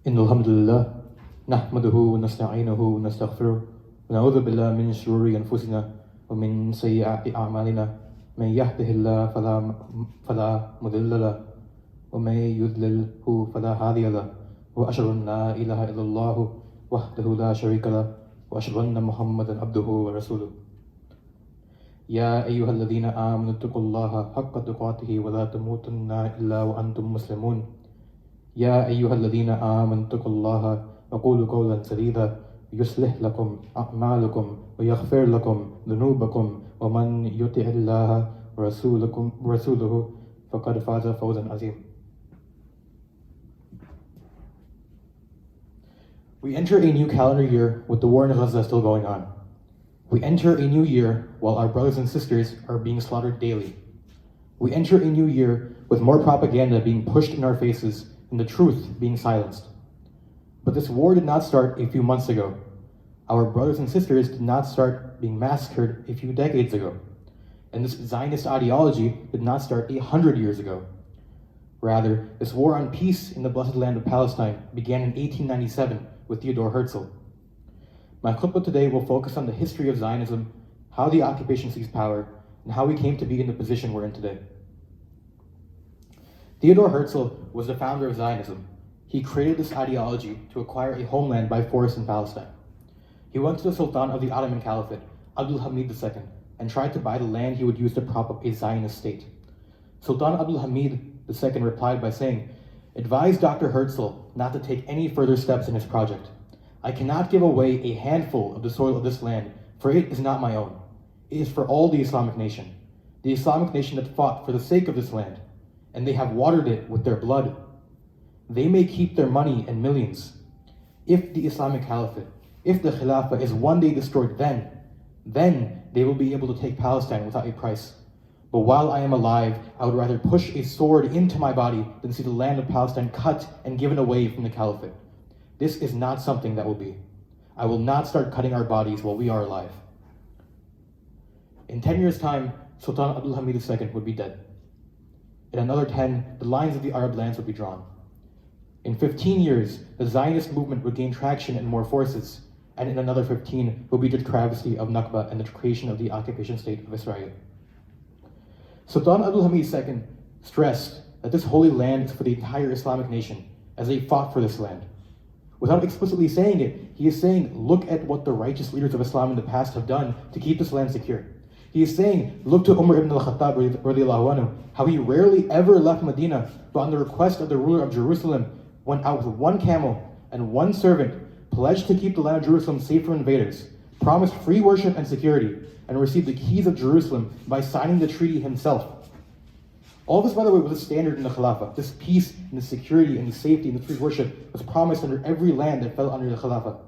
إن الحمد لله نحمده ونستعينه ونستغفره ونعوذ بالله من شرور أنفسنا ومن سيئات أعمالنا من يهده الله فلا مضل له ومن يضلله فلا هادي له وأشهد أن لا إله إلا الله وحده لا شريك له وأشهد أن محمدا عبده ورسوله يا أيها الذين آمنوا اتقوا الله حق تقاته ولا تموتن إلا وأنتم مسلمون يا أيها الذين آمنوا اتقوا الله وقولوا قولا سديدا يصلح لكم أعمالكم ويغفر لكم ذنوبكم ومن يطع الله ورسوله فقد فاز فوزا عظيما. We enter a new calendar year with the war in Gaza still going on. We enter a new year while our brothers and sisters are being slaughtered daily. We enter a new year with more propaganda being pushed in our faces and the truth being silenced. But this war did not start a few months ago. Our brothers and sisters did not start being massacred a few decades ago. And this Zionist ideology did not start 100 years ago. Rather, this war on peace in the blessed land of Palestine began in 1897 with Theodor Herzl. My khutbah today will focus on the history of Zionism, how the occupation seized power, and how we came to be in the position we're in today. Theodor Herzl was the founder of Zionism. He created this ideology to acquire a homeland by force in Palestine. He went to the Sultan of the Ottoman Caliphate, Abdul Hamid II, and tried to buy the land he would use to prop up a Zionist state. Sultan Abdul Hamid II replied by saying, "Advise Dr. Herzl not to take any further steps in his project. I cannot give away a handful of the soil of this land, for it is not my own. It is for all the Islamic nation that fought for the sake of this land, and they have watered it with their blood. They may keep their money and millions. If the Islamic Caliphate, if the Khilafah is one day destroyed, then they will be able to take Palestine without a price. But while I am alive, I would rather push a sword into my body than see the land of Palestine cut and given away from the Caliphate. This is not something that will be. I will not start cutting our bodies while we are alive." In 10 years' time, Sultan Abdul Hamid II would be dead. In another 10, the lines of the Arab lands would be drawn. In 15 years, the Zionist movement would gain traction and more forces, and in another 15 would be the travesty of Nakba and the creation of the occupation state of Israel. Sultan Abdul Hamid II stressed that this holy land is for the entire Islamic nation, as they fought for this land. Without explicitly saying it, he is saying, look at what the righteous leaders of Islam in the past have done to keep this land secure. He is saying, look to Umar ibn al-Khattab, how he rarely ever left Medina, but on the request of the ruler of Jerusalem, went out with one camel and one servant, pledged to keep the land of Jerusalem safe from invaders, promised free worship and security, and received the keys of Jerusalem by signing the treaty himself. All this, by the way, was a standard in the Khilafah. This peace and the security and the safety and the free worship was promised under every land that fell under the Khilafah.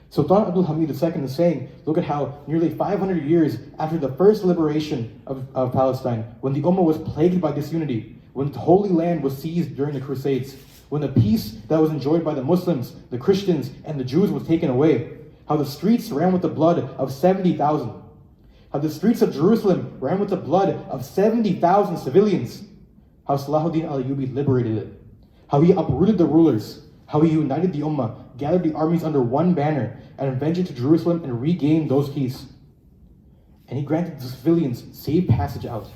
Sultan Abdul Hamid II is saying, look at how nearly 500 years after the first liberation of Palestine, when the Ummah was plagued by disunity, when the Holy Land was seized during the Crusades, when the peace that was enjoyed by the Muslims, the Christians, and the Jews was taken away, how the streets ran with the blood of 70,000. How the streets of Jerusalem ran with the blood of 70,000 civilians. How Salahuddin al-Ayyubi liberated it. How he uprooted the rulers. How he united the Ummah, gathered the armies under one banner, and avenged to Jerusalem and regained those keys. And he granted the civilians safe passage out.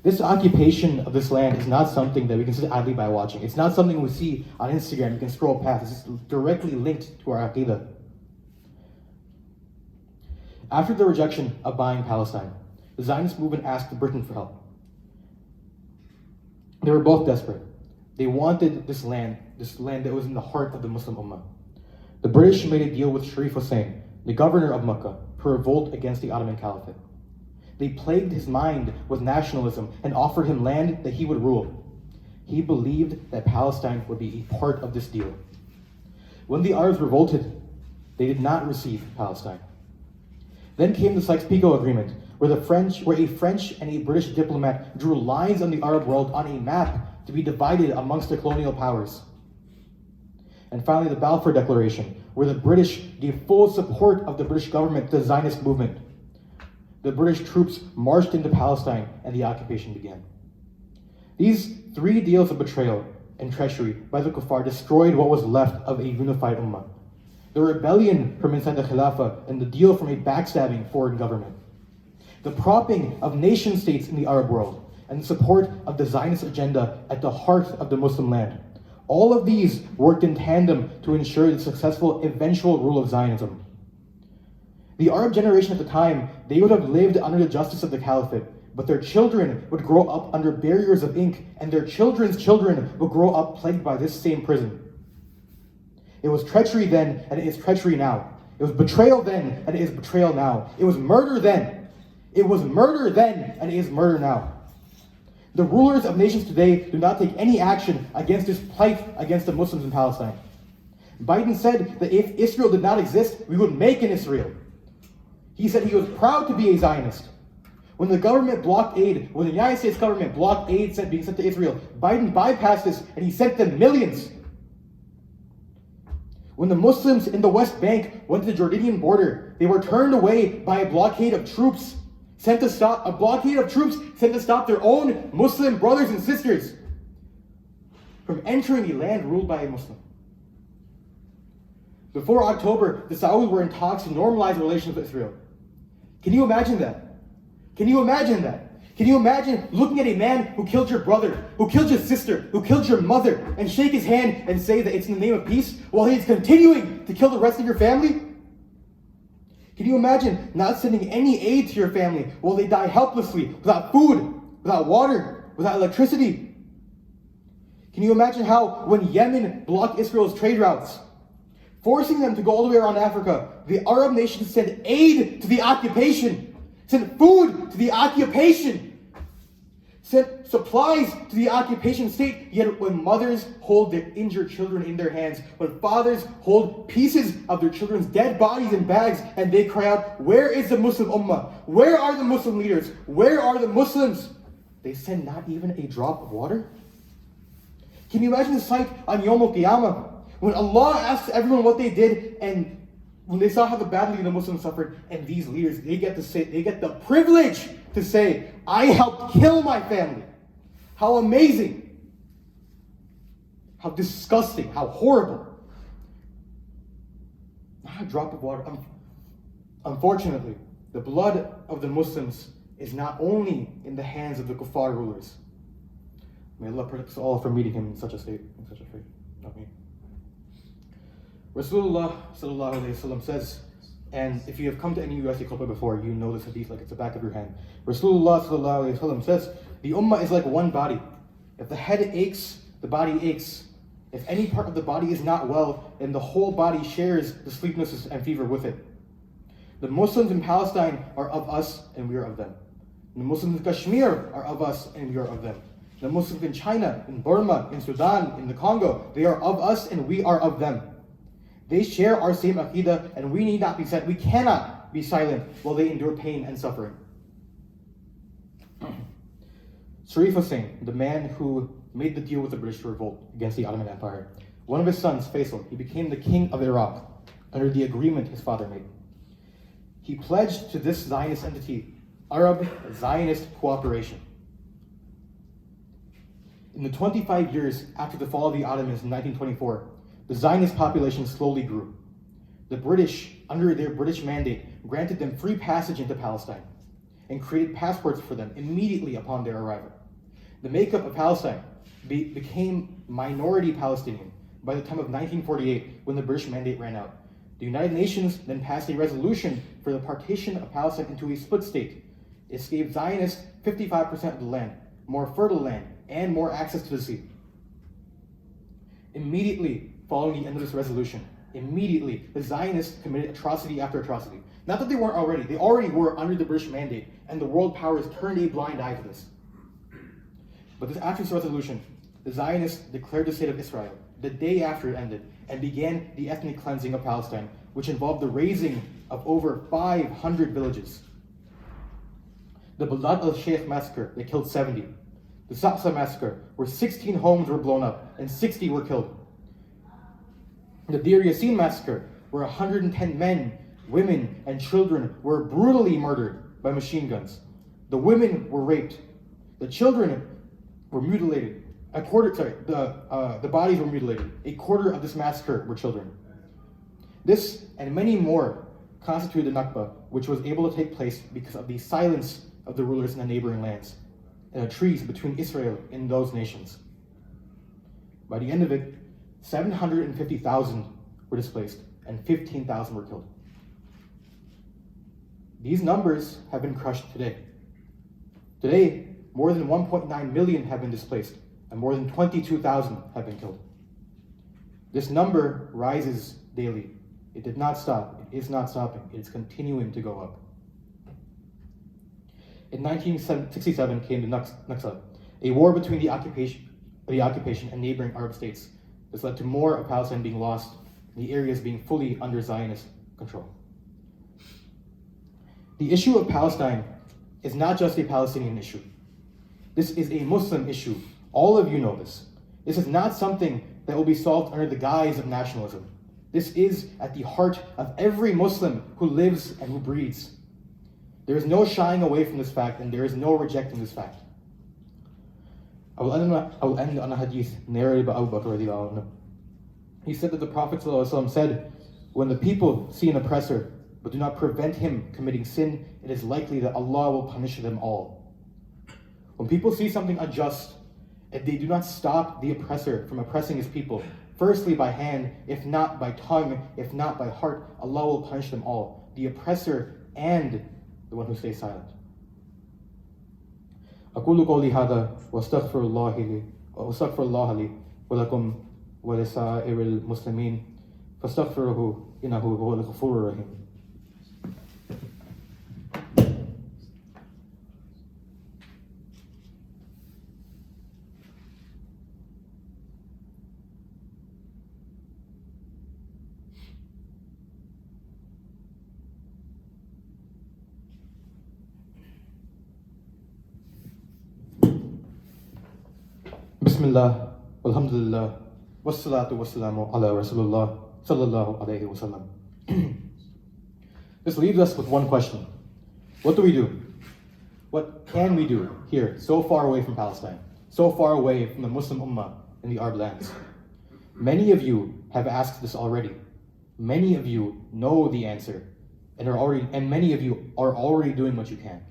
This occupation of this land is not something that we can sit idly by watching. It's not something we see on Instagram, you can scroll past. It's directly linked to our Aqidah. After the rejection of buying Palestine, the Zionist movement asked Britain for help. They were both desperate. They wanted this land that was in the heart of the Muslim Ummah. The British made a deal with Sharif Hussein, the governor of Mecca, to revolt against the Ottoman Caliphate. They plagued his mind with nationalism and offered him land that he would rule. He believed that Palestine would be a part of this deal. When the Arabs revolted, they did not receive Palestine. Then came the Sykes-Picot Agreement, where a French and a British diplomat drew lines on the Arab world on a map to be divided amongst the colonial powers. And finally, the Balfour Declaration, where the British gave full support of the British government to the Zionist movement. The British troops marched into Palestine and the occupation began. These 3 deals of betrayal and treachery by the kuffar destroyed what was left of a unified ummah. The rebellion from inside the Khilafah and the deal from a backstabbing foreign government. The propping of nation states in the Arab world and the support of the Zionist agenda at the heart of the Muslim land. All of these worked in tandem to ensure the successful eventual rule of Zionism. The Arab generation at the time, they would have lived under the justice of the Caliphate, but their children would grow up under barriers of ink, and their children's children would grow up plagued by this same prison. It was treachery then, and it is treachery now. It was betrayal then, and it is betrayal now. It was murder then. It was murder then, and it is murder now. The rulers of nations today do not take any action against this plight against the Muslims in Palestine. Biden said that if Israel did not exist, we would make an Israel. He said he was proud to be a Zionist. When the government blocked aid, when the United States government blocked aid being sent to Israel, Biden bypassed this and he sent them millions. When the Muslims in the West Bank went to the Jordanian border, they were turned away by a blockade of troops sent to stop their own Muslim brothers and sisters from entering a land ruled by a Muslim. Before October, the Saudis were in talks to normalize relations with Israel. Can you imagine that? Can you imagine that? Can you imagine looking at a man who killed your brother, who killed your sister, who killed your mother, and shake his hand and say that it's in the name of peace, while he's continuing to kill the rest of your family? Can you imagine not sending any aid to your family while they die helplessly, without food, without water, without electricity? Can you imagine how when Yemen blocked Israel's trade routes, forcing them to go all the way around Africa, the Arab nations sent aid to the occupation, sent food to the occupation, sent supplies to the occupation state, yet when mothers hold their injured children in their hands, when fathers hold pieces of their children's dead bodies in bags, and they cry out, where is the Muslim Ummah? Where are the Muslim leaders? Where are the Muslims? They send not even a drop of water? Can you imagine the sight on Yawm al-Qiyamah, when Allah asks everyone what they did, and when they saw how the badly the Muslims suffered, and these leaders, they get the privilege to say, I helped kill my family. How amazing. How disgusting. How horrible. Not a drop of water. Unfortunately, the blood of the Muslims is not only in the hands of the kuffar rulers. May Allah protect us all from meeting him in such a state, in such a fate. Ameen. Rasulullah sallallahu alayhi wasallam says, and if you have come to any UIC khutbah before, you know this hadith like it's the back of your hand. Rasulullah sallallahu alayhi wasallam says, the ummah is like one body. If the head aches, the body aches. If any part of the body is not well, then the whole body shares the sleeplessness and fever with it. The Muslims in Palestine are of us and we are of them. The Muslims in Kashmir are of us and we are of them. The Muslims in China, in Burma, in Sudan, in the Congo, they are of us and we are of them. They share our same aqidah, and we need not be silent. We cannot be silent while they endure pain and suffering. Sharif Hussein, the man who made the deal with the British to revolt against the Ottoman Empire, one of his sons, Faisal, he became the king of Iraq under the agreement his father made. He pledged to this Zionist entity Arab Zionist cooperation. In the 25 years after the fall of the Ottomans in 1924, the Zionist population slowly grew. The British, under their British mandate, granted them free passage into Palestine and created passports for them immediately upon their arrival. The makeup of Palestine became minority Palestinian by the time of 1948 when the British mandate ran out. The United Nations then passed a resolution for the partition of Palestine into a split state. It gave Zionists 55% of the land, more fertile land, and more access to the sea. Immediately following the end of this resolution, the Zionists committed atrocity after atrocity. Not that they weren't already, they already were under the British mandate, and the world powers turned a blind eye to this. But after this resolution, the Zionists declared the state of Israel the day after it ended, and began the ethnic cleansing of Palestine, which involved the razing of over 500 villages. The Balad al-Sheikh massacre that killed 70. The Saqsa massacre, where 16 homes were blown up and 60 were killed. The Deir Yassin massacre, where 110 men, women, and children were brutally murdered by machine guns. The women were raped. The children were mutilated. The bodies were mutilated. A quarter of this massacre were children. This and many more constituted the Nakba, which was able to take place because of the silence of the rulers in the neighboring lands and the treaties between Israel and those nations. By the end of it, 750,000 were displaced and 15,000 were killed. These numbers have been crushed today. Today, more than 1.9 million have been displaced and more than 22,000 have been killed. This number rises daily. It did not stop. It is not stopping. It is continuing to go up. In 1967 came the Nakba, a war between the occupation and neighboring Arab states. This led to more of Palestine being lost and the areas being fully under Zionist control. The issue of Palestine is not just a Palestinian issue. This is a Muslim issue. All of you know this. This is not something that will be solved under the guise of nationalism. This is at the heart of every Muslim who lives and who breathes. There is no shying away from this fact, and there is no rejecting this fact. I will end on a hadith narrated by Abu Bakr radiallahu anhu. He said that the Prophet ﷺ said, when the people see an oppressor but do not prevent him committing sin, it is likely that Allah will punish them all. When people see something unjust, if they do not stop the oppressor from oppressing his people, firstly by hand, if not by tongue, if not by heart, Allah will punish them all, the oppressor and the one who stays silent. أقول قولي هذا واستغفر الله لي ولكم ولسائر المسلمين فاستغفروه إنه هو الغفور الرحيم. Bismillah, alhamdulillah, wassalatu wassalamu ala Rasulullah, sallallahu alayhi wasallam. This leaves us with one question. What do we do? What can we do here, so far away from Palestine, so far away from the Muslim Ummah in the Arab lands? Many of you have asked this already. Many of you know the answer, and many of you are already doing what you can.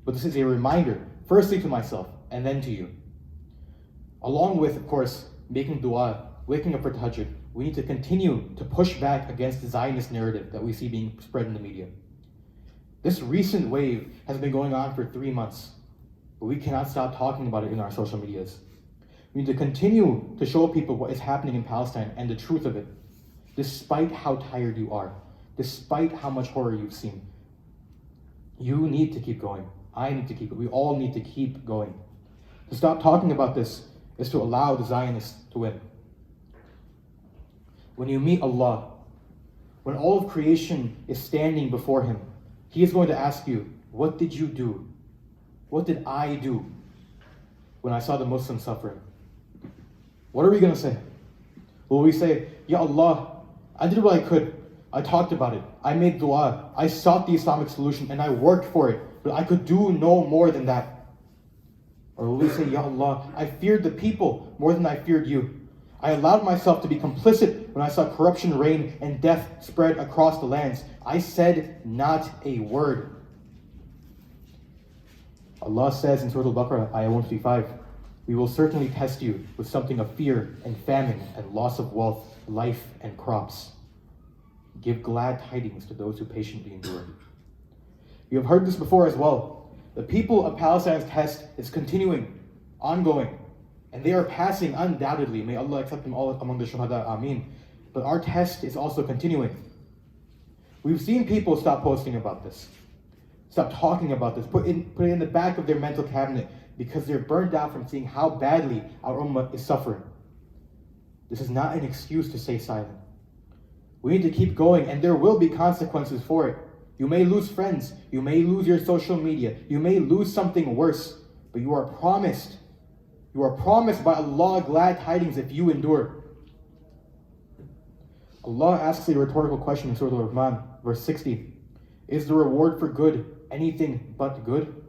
But this is a reminder, firstly to myself, and then to you. Along with, of course, making dua, waking up for tahajjud, we need to continue to push back against the Zionist narrative that we see being spread in the media. This recent wave has been going on for 3 months, but we cannot stop talking about it in our social medias. We need to continue to show people what is happening in Palestine and the truth of it, despite how tired you are, despite how much horror you've seen. You need to keep going. I need to keep it. We all need to keep going. To stop talking about this is to allow the Zionists to win. When you meet Allah, when all of creation is standing before Him, He is going to ask you, what did you do? What did I do when I saw the Muslims suffering? What are we going to say? Will we say, Ya Allah, I did what I could. I talked about it. I made dua. I sought the Islamic solution and I worked for it. But I could do no more than that. Or will we say, Ya Allah, I feared the people more than I feared you. I allowed myself to be complicit when I saw corruption reign and death spread across the lands. I said not a word. Allah says in Surah Al-Baqarah, Ayah 155, we will certainly test you with something of fear and famine and loss of wealth, life and crops. Give glad tidings to those who patiently endure. You have heard this before as well. The people of Palestine's test is continuing, ongoing, and they are passing undoubtedly. May Allah accept them all among the shuhada, ameen. But our test is also continuing. We've seen people stop posting about this, stop talking about this, put it in the back of their mental cabinet because they're burned out from seeing how badly our ummah is suffering. This is not an excuse to stay silent. We need to keep going, and there will be consequences for it. You may lose friends, you may lose your social media, you may lose something worse, but you are promised by Allah glad tidings if you endure. Allah asks a rhetorical question in Surah Al-Rahman, verse 60. Is the reward for good anything but good?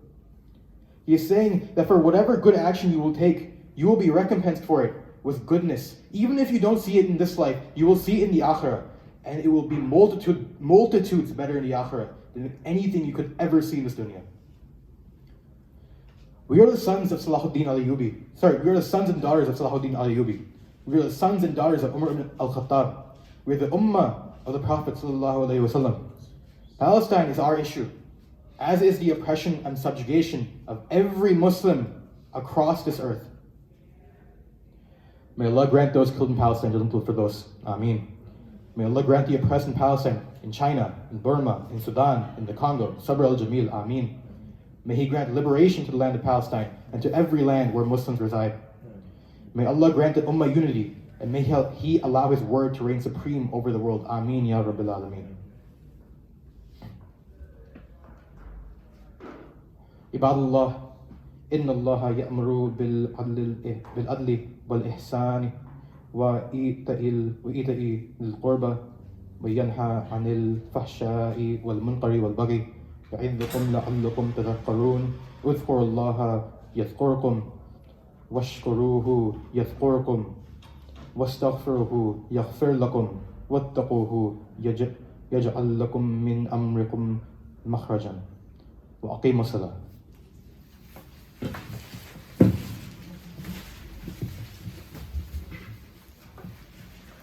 He is saying that for whatever good action you will take, You will be recompensed for it with goodness. Even if you don't see it in this life, you will see it in the akhirah. And it will be multitudes better in the akhirah than anything you could ever see in this dunya. We are the sons of Salahuddin al-Ayyubi. We are the sons and daughters of Salahuddin al-Ayyubi. We are the sons and daughters of Umar ibn al-Khattab. We are the ummah of the Prophet ﷺ. Palestine is our issue, as is the oppression and subjugation of every Muslim across this earth. May Allah grant those killed in Palestine Jannatul Firdaus. Ameen. May Allah grant the oppressed in Palestine, in China, in Burma, in Sudan, in the Congo, Sabr al-Jamil. Ameen. May He grant liberation to the land of Palestine and to every land where Muslims reside. May Allah grant the Ummah unity, and may He allow His word to reign supreme over the world. Ameen Ya Rabbil Alameen. Ibadullah, Inna Allah ya'muru bil-adli wal-ihsani wa ita'i lil-qurba wa yanha 'anil fahsha'i wal-munkari wal-baghi ya'idhukum la'allakum tadhakkarun udhkuru Allah yadhkurkum washkuruhu yadhkurkum wastaghfiruhu yaghfir lakum wattaquhu yaj'al lakum min amrikum makhrajan wa aqimus salah.